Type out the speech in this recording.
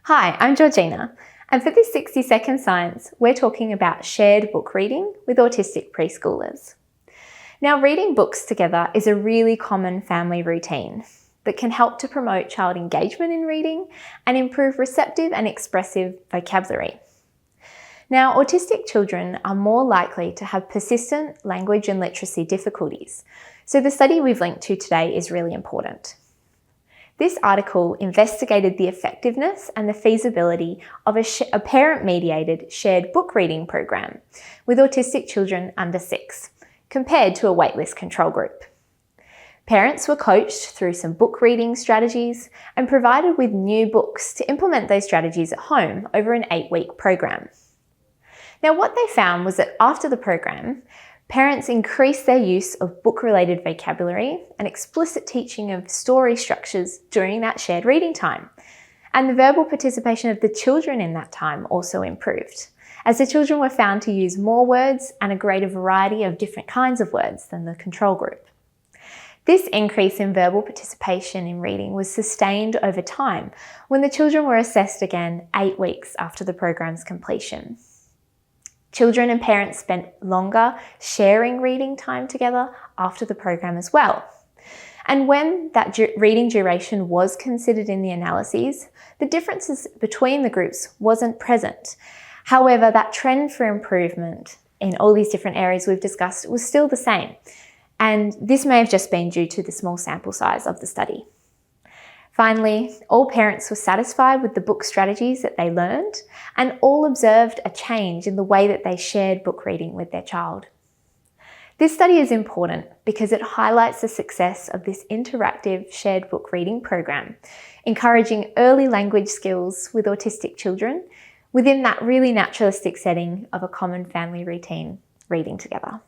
Hi, I'm Georgina, and for this 60-second science, we're talking about shared book reading with autistic preschoolers. Now, reading books together is a really common family routine that can help to promote child engagement in reading and improve receptive and expressive vocabulary. Now, autistic children are more likely to have persistent language and literacy difficulties, so the study we've linked to today is really important. This article investigated the effectiveness and the feasibility of a parent-mediated shared book reading program with autistic children under 6, compared to a waitlist control group. Parents were coached through some book reading strategies and provided with new books to implement those strategies at home over an 8-week program. Now, what they found was that after the program, parents increased their use of book-related vocabulary and explicit teaching of story structures during that shared reading time. And the verbal participation of the children in that time also improved, as the children were found to use more words and a greater variety of different kinds of words than the control group. This increase in verbal participation in reading was sustained over time when the children were assessed again 8 weeks after the program's completion. Children and parents spent longer sharing reading time together after the program as well. And when that reading duration was considered in the analyses, the differences between the groups wasn't present. However, that trend for improvement in all these different areas we've discussed was still the same. And this may have just been due to the small sample size of the study. Finally, all parents were satisfied with the book strategies that they learned, and all observed a change in the way that they shared book reading with their child. This study is important because it highlights the success of this interactive shared book reading program, encouraging early language skills with autistic children within that really naturalistic setting of a common family routine, reading together.